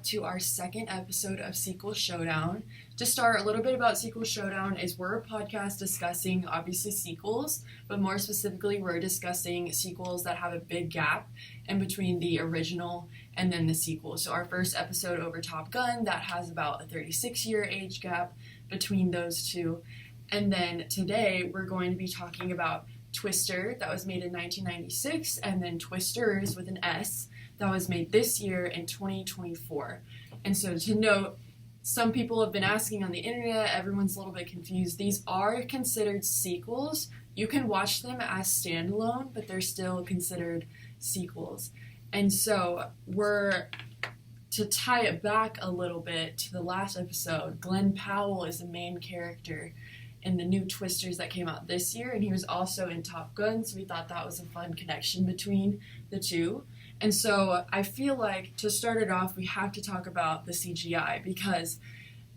to our second episode of Sequel Showdown. To start, a little bit about Sequel Showdown is we're a podcast discussing, obviously, sequels, but more specifically, we're discussing sequels that have a big gap in between the original and then the sequel. So our first episode over Top Gun, that has about a 36-year age gap between those two. And then today, we're going to be talking about Twister, that was made in 1996, and then Twisters with an S, that was made this year in 2024. And so to note, some people have been asking on the internet, everyone's a little bit confused. These are considered sequels. You can watch them as standalone, but they're still considered sequels. And so to tie it back a little bit to the last episode, Glenn Powell is the main character in the new Twisters that came out this year, and he was also in Top Gun, so we thought that was a fun connection between the two. And so I feel like to start it off, we have to talk about the CGI, because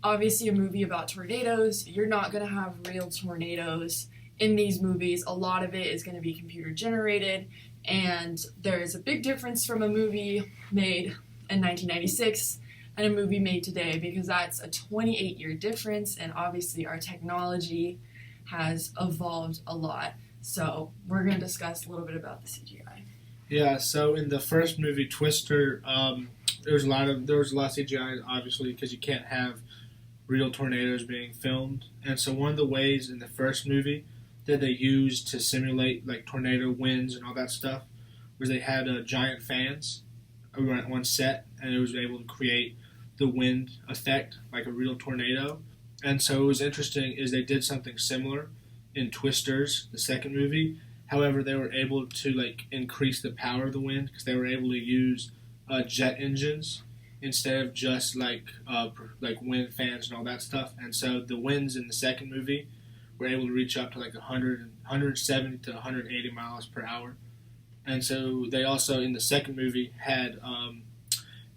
obviously a movie about tornadoes, you're not going to have real tornadoes in these movies. A lot of it is going to be computer generated, and there is a big difference from a movie made in 1996 and a movie made today, because that's a 28-year difference, and obviously our technology has evolved a lot. So we're going to discuss a little bit about the CGI. Yeah, so in the first movie, Twister, there was a lot of CGI, obviously, because you can't have real tornadoes being filmed. And so one of the ways in the first movie that they used to simulate like tornado winds and all that stuff was they had giant fans around one set, and it was able to create the wind effect like a real tornado. And so what was interesting is they did something similar in Twisters, the second movie. However, they were able to like increase the power of the wind because they were able to use jet engines instead of just like wind fans and all that stuff. And so the winds in the second movie were able to reach up to like 170 to 180 miles per hour. And so they also in the second movie had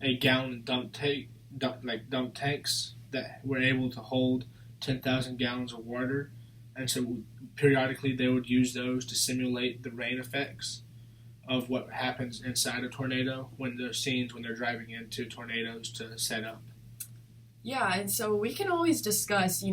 a gallon dump tanks that were able to hold 10,000 gallons of water. And so periodically they would use those to simulate the rain effects of what happens inside a tornado when they're driving into tornadoes to set up. Yeah, and so we can always discuss,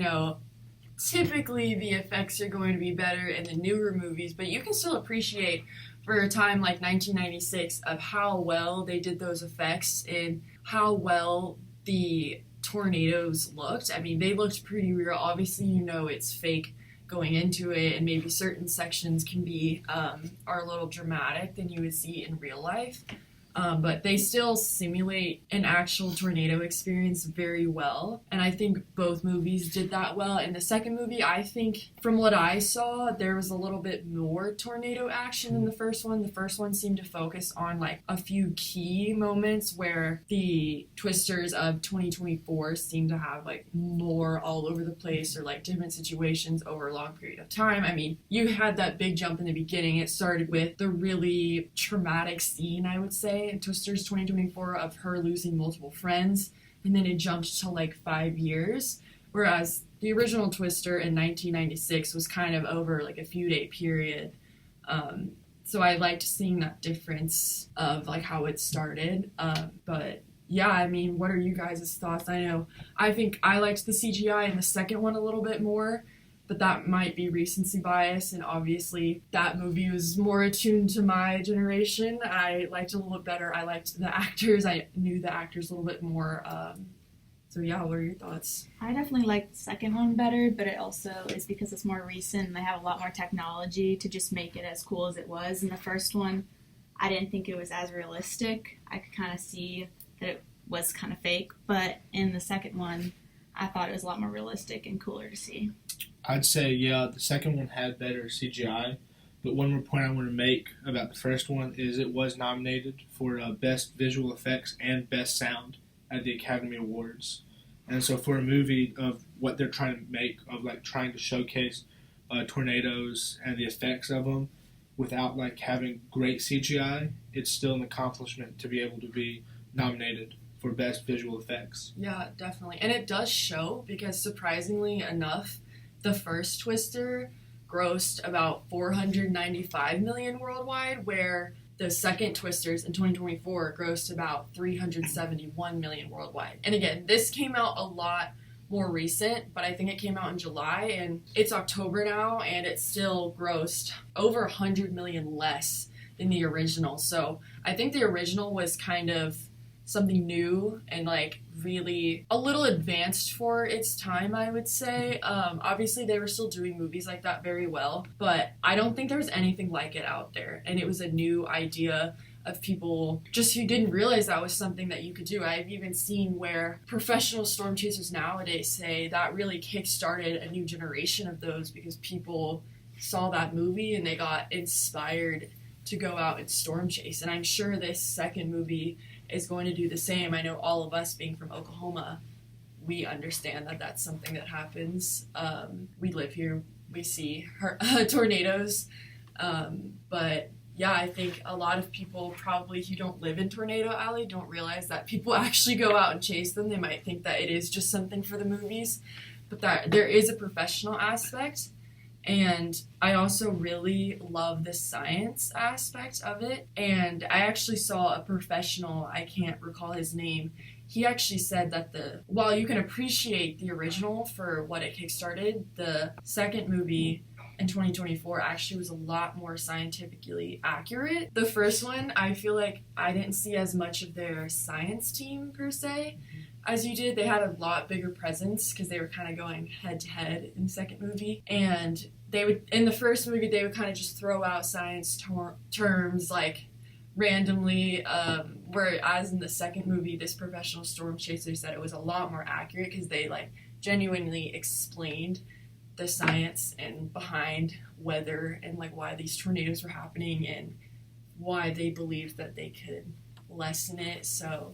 typically the effects are going to be better in the newer movies, but you can still appreciate for a time like 1996 of how well they did those effects and how well the tornadoes looked. I mean, they looked pretty real. Obviously, it's fake going into it, and maybe certain sections can be are a little dramatic than you would see in real life. But they still simulate an actual tornado experience very well. And I think both movies did that well. In the second movie, I think from what I saw, there was a little bit more tornado action than the first one. The first one seemed to focus on like a few key moments where the Twisters of 2024 seem to have like more all over the place or like different situations over a long period of time. I mean, you had that big jump in the beginning. It started with the really traumatic scene, I would say, in Twisters 2024 of her losing multiple friends, and then it jumped to like 5 years, whereas the original Twister in 1996 was kind of over like a few day period. So I liked seeing that difference of like how it started. But yeah, I mean, what are you guys' thoughts? I think I liked the CGI in the second one a little bit more, but that might be recency bias, and obviously that movie was more attuned to my generation. I liked it a little bit better. I liked the actors. I knew the actors a little bit more. So yeah, what are your thoughts? I definitely like the second one better, but it also is because it's more recent and they have a lot more technology to just make it as cool as it was. In the first one, I didn't think it was as realistic. I could kind of see that it was kind of fake, but in the second one, I thought it was a lot more realistic and cooler to see. I'd say, yeah, the second one had better CGI, but one more point I want to make about the first one is it was nominated for Best Visual Effects and Best Sound at the Academy Awards. And so for a movie of what they're trying to make, of like trying to showcase tornadoes and the effects of them without like having great CGI, it's still an accomplishment to be able to be nominated for Best Visual Effects. Yeah, definitely. And it does show, because surprisingly enough, the first Twister grossed about $495 million worldwide, where the second Twisters in 2024 grossed about 371 million worldwide. And again, this came out a lot more recent, but I think it came out in July, and it's October now, and it still grossed over 100 million less than the original. So I think the original was kind of something new and like really a little advanced for its time, I would say. Obviously they were still doing movies like that very well, but I don't think there was anything like it out there, and it was a new idea of people just who didn't realize that was something that you could do. I've even seen where professional storm chasers nowadays say that really kick-started a new generation of those because people saw that movie and they got inspired to go out and storm chase. And I'm sure this second movie is going to do the same. I know all of us being from Oklahoma, we understand that that's something that happens. We live here, we see tornadoes, but yeah, I think a lot of people probably who don't live in Tornado Alley don't realize that people actually go out and chase them. They might think that it is just something for the movies, but that there is a professional aspect. And I also really love the science aspect of it. And I actually saw a professional, I can't recall his name, he actually said that while you can appreciate the original for what it kickstarted, the second movie in 2024 actually was a lot more scientifically accurate. The first one, I feel like I didn't see as much of their science team per se as you did. They had a lot bigger presence because they were kind of going head to head in the second movie, and they would, in the first movie, they would kind of just throw out science terms like randomly, whereas in the second movie, this professional storm chaser said it was a lot more accurate because they like genuinely explained the science and behind weather and like why these tornadoes were happening and why they believed that they could lessen it. So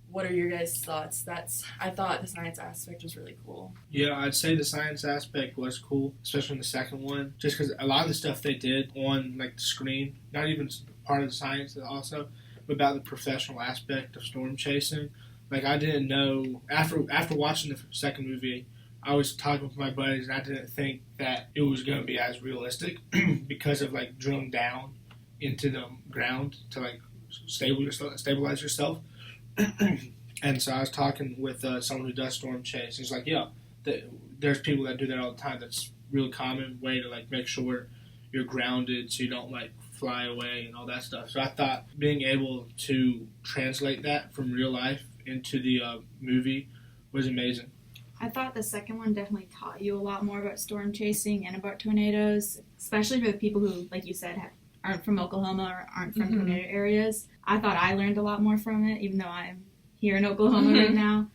what are your guys' thoughts? I thought the science aspect was really cool. Yeah, I'd say the science aspect was cool, especially in the second one, just because a lot of the stuff they did on like the screen, not even part of the science also, but about the professional aspect of storm chasing. Like I didn't know, after watching the second movie, I was talking with my buddies, and I didn't think that it was going to be as realistic because of like drilling down into the ground to like stabilize yourself. And so I was talking with someone who does storm chase. He's like, yeah, there's people that do that all the time. That's a really common way to like make sure you're grounded so you don't like fly away and all that stuff. So I thought being able to translate that from real life into the movie was amazing. I thought the second one definitely taught you a lot more about storm chasing and about tornadoes, especially for the people who, like you said, aren't from Oklahoma or aren't from tornado areas. I thought I learned a lot more from it, even though I'm here in Oklahoma right now.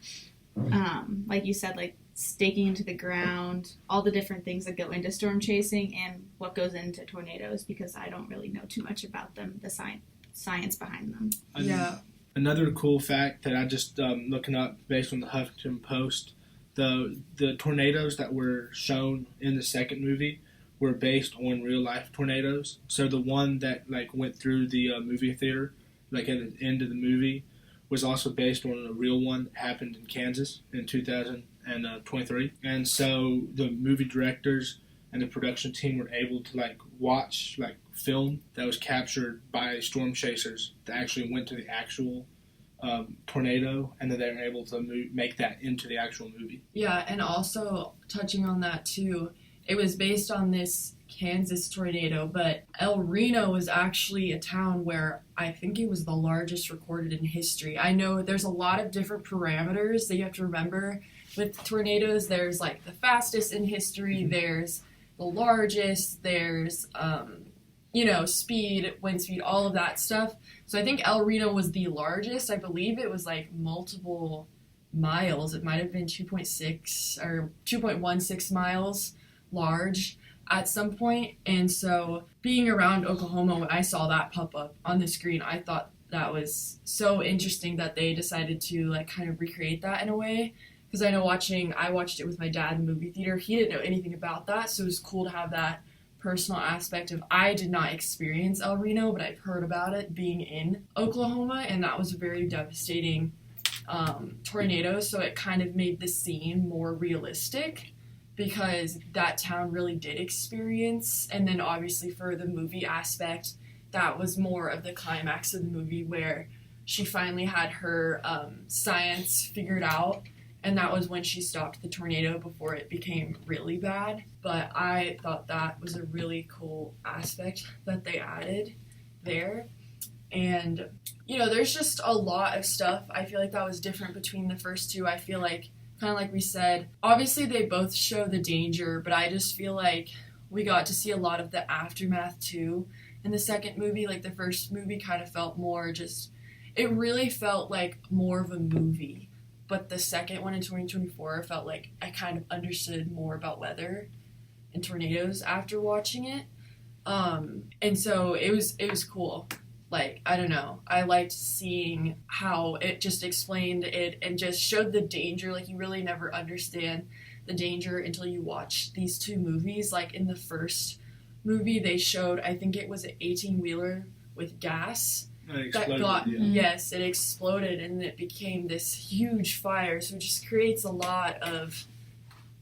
Like you said, like staking into the ground, all the different things that go into storm chasing and what goes into tornadoes, because I don't really know too much about them, the science behind them. Yeah. Another cool fact that I just looking up based on the Huffington Post, the tornadoes that were shown in the second movie were based on real life tornadoes. So the one that like went through the movie theater, like at the end of the movie, was also based on a real one that happened in Kansas in 2023. And so the movie directors and the production team were able to like watch like film that was captured by storm chasers that actually went to the actual tornado, and then they were able to make that into the actual movie. Yeah, and also touching on that too, it was based on this Kansas tornado, but El Reno was actually a town where I think it was the largest recorded in history. I know there's a lot of different parameters that you have to remember with tornadoes. There's like the fastest in history, there's the largest, there's speed, wind speed, all of that stuff. So I think El Reno was the largest. I believe it was like multiple miles. It might have been 2.6 or 2.16 miles large at some point. And so being around Oklahoma, when I saw that pop up on the screen, I thought that was so interesting that they decided to like kind of recreate that in a way. Because I know I watched it with my dad in the movie theater. He didn't know anything about that, so it was cool to have that personal aspect of, I did not experience El Reno, but I've heard about it being in Oklahoma, and that was a very devastating tornado, so it kind of made the scene more realistic because that town really did experience. And then obviously for the movie aspect, that was more of the climax of the movie where she finally had her science figured out, and that was when she stopped the tornado before it became really bad. But I thought that was a really cool aspect that they added there. And, you know, there's just a lot of stuff I feel like that was different between the first two. I feel like, kind of like we said, obviously they both show the danger, but I just feel like we got to see a lot of the aftermath too in the second movie. Like, the first movie kind of felt more just, it really felt like more of a movie. But the second one in 2024 felt like I kind of understood more about weather and tornadoes after watching it. And so it was cool. Like, I don't know. I liked seeing how it just explained it and just showed the danger. Like, you really never understand the danger until you watch these two movies. Like, in the first movie, they showed, I think it was an 18-wheeler with gas. Yes, it exploded and it became this huge fire. So it just creates a lot of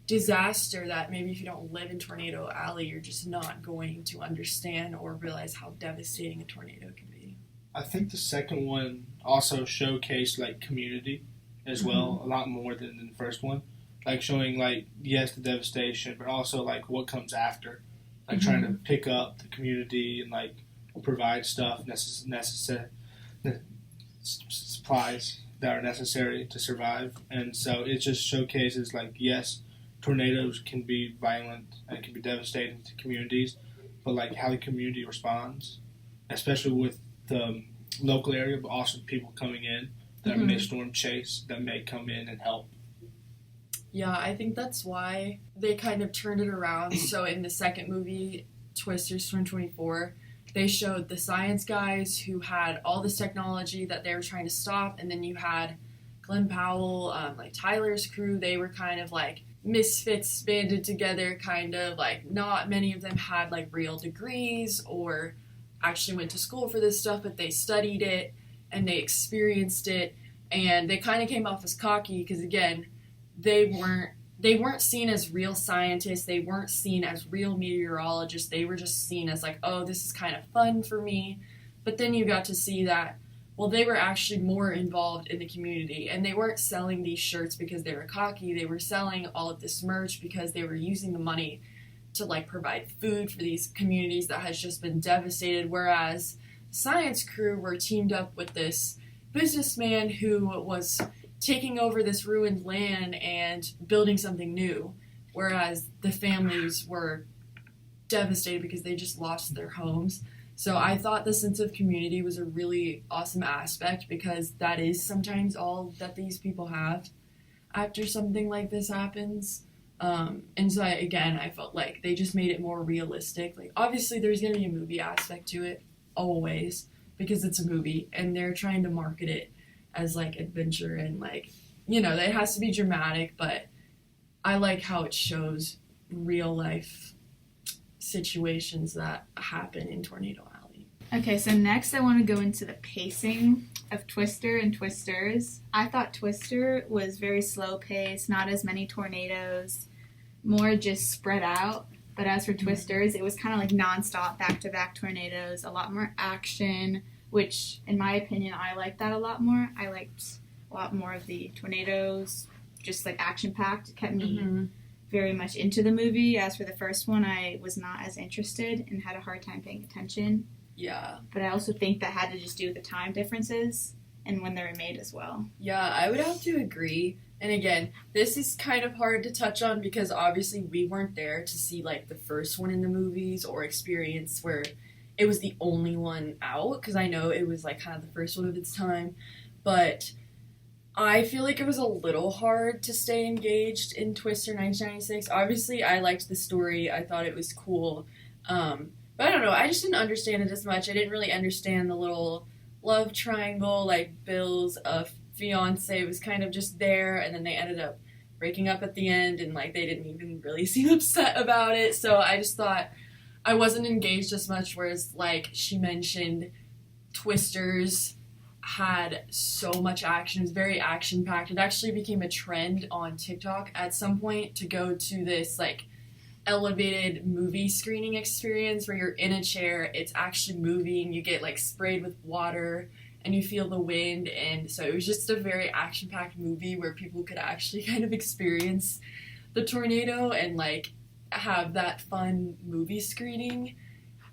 disaster that maybe if you don't live in Tornado Alley, you're just not going to understand or realize how devastating a tornado can be. I think the second one also showcased like community as well, a lot more than the first one. Like showing like, yes, the devastation, but also like what comes after. Like trying to pick up the community and like provide stuff, necessary supplies that are necessary to survive. And so it just showcases like, yes, tornadoes can be violent and can be devastating to communities, but like how the community responds, especially with the local area, but also people coming in that may storm chase, that may come in and help. Yeah, I think that's why they kind of turned it around. So in the second movie, Twisters 2024, they showed the science guys who had all this technology that they were trying to stop, and then you had Glenn Powell, like Tyler's crew. They were kind of like misfits banded together, kind of like not many of them had like real degrees or actually went to school for this stuff, but they studied it and they experienced it, and they kind of came off as cocky because, again, they weren't seen as real scientists. They weren't seen as real meteorologists. They were just seen as like, oh, this is kind of fun for me. But then you got to see that, well, they were actually more involved in the community, and they weren't selling these shirts because they were cocky. They were selling all of this merch because they were using the money to like provide food for these communities that has just been devastated. Whereas science crew were teamed up with this businessman who was taking over this ruined land and building something new, whereas the families were devastated because they just lost their homes. So I thought the sense of community was a really awesome aspect, because that is sometimes all that these people have after something like this happens. And so I felt like they just made it more realistic. Like, obviously there's going to be a movie aspect to it always, because it's a movie and they're trying to market it as like adventure and like, you know, it has to be dramatic, but I like how it shows real life situations that happen in Tornado Alley. Okay, so next I want to go into the pacing of Twister and Twisters. I thought Twister was very slow paced, not as many tornadoes, more just spread out. But as for Twisters, it was kind of like nonstop, back-to-back tornadoes, a lot more action, which, in my opinion, I liked that a lot more. I liked a lot more of the tornadoes, just like action-packed. It kept me very much into the movie. As for the first one, I was not as interested and had a hard time paying attention. Yeah. But I also think that had to just do with the time differences and when they were made as well. Yeah, I would have to agree. And again, this is kind of hard to touch on because obviously we weren't there to see like the first one in the movies or experience where it was the only one out, because I know it was like kind of the first one of its time. But I feel like it was a little hard to stay engaged in Twister 1996. Obviously, I liked the story. I thought it was cool. But I don't know. I just didn't understand it as much. I didn't really understand the little love triangle. Like, Bill's fiance was kind of just there, and then they ended up breaking up at the end, and like they didn't even really seem upset about it. So I just thought I wasn't engaged as much, whereas, like she mentioned, Twisters had so much action. It was very action-packed. It actually became a trend on TikTok at some point to go to this, like, elevated movie screening experience where you're in a chair, it's actually moving, you get like sprayed with water and you feel the wind, and so it was just a very action-packed movie where people could actually kind of experience the tornado and like have that fun movie screening.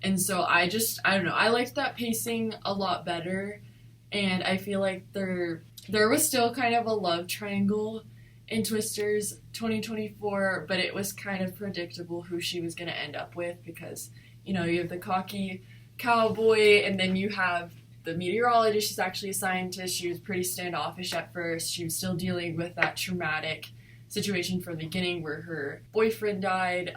And so I don't know, I liked that pacing a lot better, and I feel like there was still kind of a love triangle in Twisters 2024, but it was kind of predictable who she was going to end up with, because, you know, you have the cocky cowboy, and then you have the meteorologist. She's actually a scientist. She was pretty standoffish at first. She was still dealing with that traumatic situation from the beginning where her boyfriend died,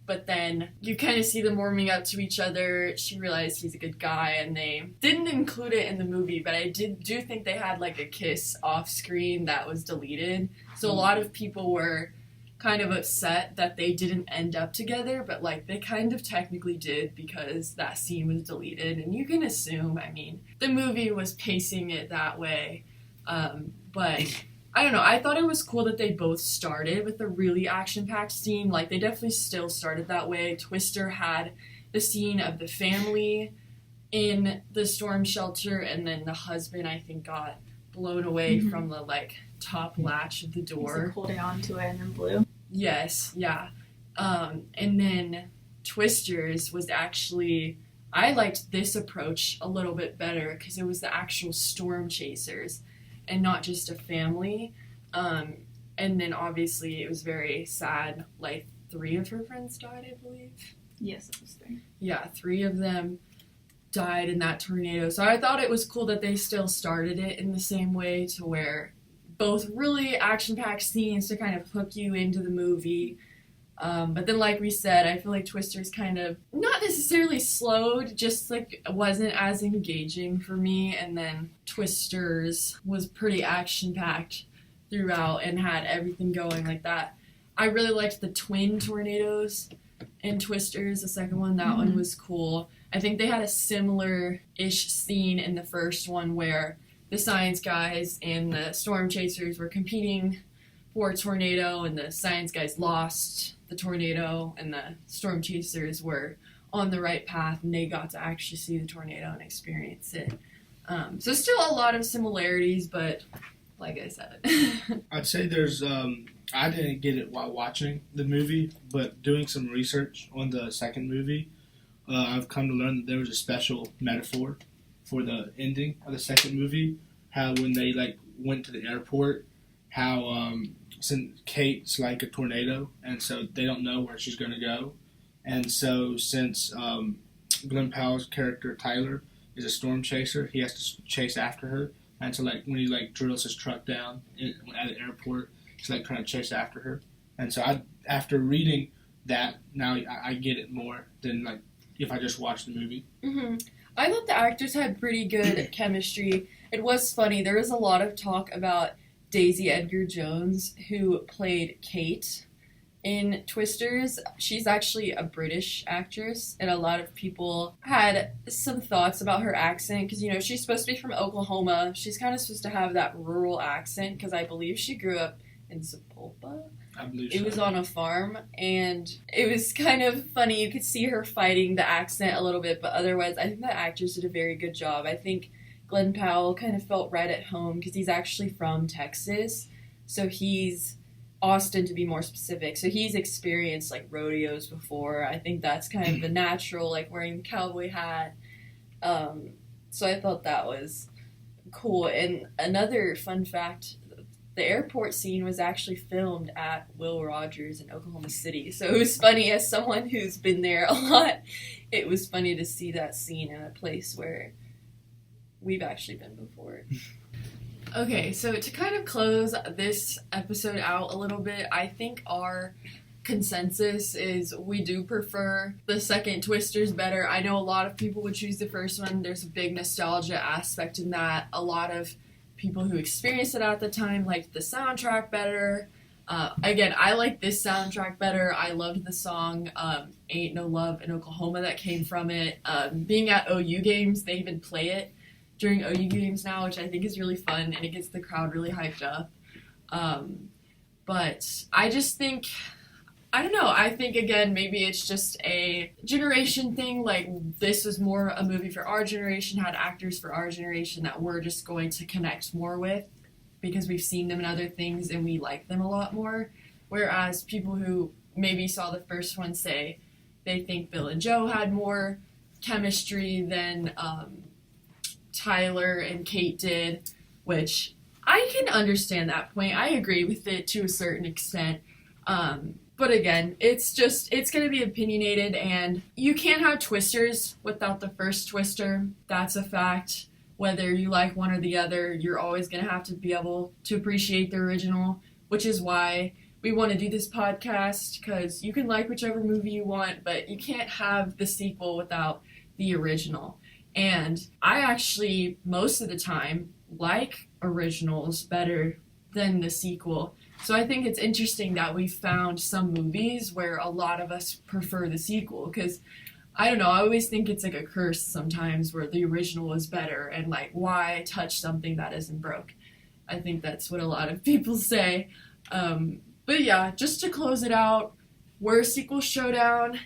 but then you kind of see them warming up to each other. She realized he's a good guy, and they didn't include it in the movie, but I do think they had like a kiss off screen that was deleted. So a lot of people were kind of upset that they didn't end up together, but like they kind of technically did because that scene was deleted, and you can assume, I mean, the movie was pacing it that way. But I don't know, I thought it was cool that they both started with a really action-packed scene. Like, they definitely still started that way. Twister had the scene of the family in the storm shelter, and then the husband, I think, got blown away from the, like, top latch of the door. He's like holding on to it and then blew. Yes, yeah. And then Twisters was actually, I liked this approach a little bit better because it was the actual storm chasers and not just a family. And then obviously it was very sad. Like 3 of her friends died, I believe. Yes, it was 3. Yeah, 3 of them died in that tornado. So I thought it was cool that they still started it in the same way, to where both really action-packed scenes to kind of hook you into the movie. But then, like we said, I feel like Twisters kind of, not necessarily slowed, just like wasn't as engaging for me. And then Twisters was pretty action-packed throughout and had everything going like that. I really liked the twin tornadoes in Twisters, the second one. That one was cool. I think they had a similar-ish scene in the first one where the science guys and the storm chasers were competing for a tornado, and the science guys lost the tornado, and the storm chasers were on the right path, and they got to actually see the tornado and experience it. So still a lot of similarities, but like I said. I'd say there's, I didn't get it while watching the movie, but doing some research on the second movie, I've come to learn that there was a special metaphor for the ending of the second movie, how when they like went to the airport, how since Kate's like a tornado, and so they don't know where she's going to go, and so since Glenn Powell's character Tyler is a storm chaser, he has to chase after her, and so like when he like drills his truck down at the airport, he's like trying to chase after her, and so after reading that, now I get it more than like if I just watched the movie. I thought the actors had pretty good chemistry. It was funny. There was a lot of talk about Daisy Edgar Jones, who played Kate in Twisters. She's actually a British actress, and a lot of people had some thoughts about her accent because, you know, she's supposed to be from Oklahoma. She's kind of supposed to have that rural accent because I believe she grew up in Sapulpa. I believe It so. was on a farm, and it was kind of funny. You could see her fighting the accent a little bit, but otherwise, I think the actors did a very good job. I think Glenn Powell kind of felt right at home because he's actually from Texas, so he's Austin to be more specific. So he's experienced like rodeos before. I think that's kind of the natural, like wearing the cowboy hat. So I thought that was cool. And another fun fact, the airport scene was actually filmed at Will Rogers in Oklahoma City. So it was funny, as someone who's been there a lot, it was funny to see that scene in a place where we've actually been before. Okay, so to kind of close this episode out a little bit, I think our consensus is we do prefer the second Twisters better. I know a lot of people would choose the first one. There's a big nostalgia aspect in that. A lot of people who experienced it at the time liked the soundtrack better. Again, I like this soundtrack better. I loved the song Ain't No Love in Oklahoma that came from it. Being at OU games, they even play it during OU games now, which I think is really fun, and it gets the crowd really hyped up. But I just think I don't know. I think, again, maybe it's just a generation thing. Like, this was more a movie for our generation, had actors for our generation that we're just going to connect more with because we've seen them in other things and we like them a lot more. Whereas people who maybe saw the first one say they think Bill and Joe had more chemistry than Tyler and Kate did, which I can understand that point. I agree with it to a certain extent. But again, it's going to be opinionated, and you can't have twisters without the first twister. That's a fact. Whether you like one or the other, you're always going to have to be able to appreciate the original, which is why we want to do this podcast, because you can like whichever movie you want, but you can't have the sequel without the original. And I actually, most of the time, like originals better than the sequel. So I think it's interesting that we found some movies where a lot of us prefer the sequel, because I don't know, I always think it's like a curse sometimes where the original is better, and like, why touch something that isn't broke? I think that's what a lot of people say. But yeah, just to close it out, we're Sequel Showdown,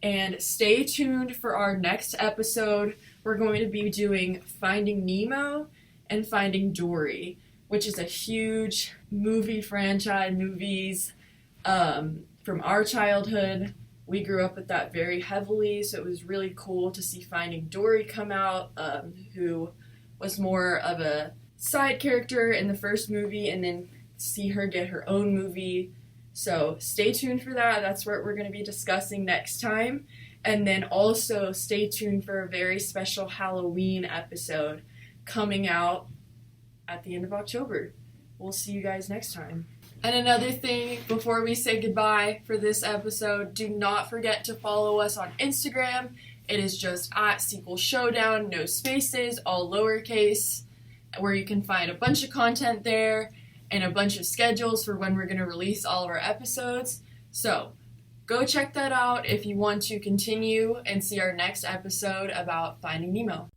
and stay tuned for our next episode. We're going to be doing Finding Nemo and Finding Dory, which is a huge movie franchise, movies from our childhood. We grew up with that very heavily, so it was really cool to see Finding Dory come out, who was more of a side character in the first movie, and then see her get her own movie. So stay tuned for that. That's what we're going to be discussing next time. And then also stay tuned for a very special Halloween episode coming out at the end of October. We'll see you guys next time. And another thing, before we say goodbye for this episode, do not forget to follow us on Instagram. It is just at Sequel Showdown, no spaces, all lowercase, where you can find a bunch of content there and a bunch of schedules for when we're going to release all of our episodes. So go check that out if you want to continue and see our next episode about Finding Nemo.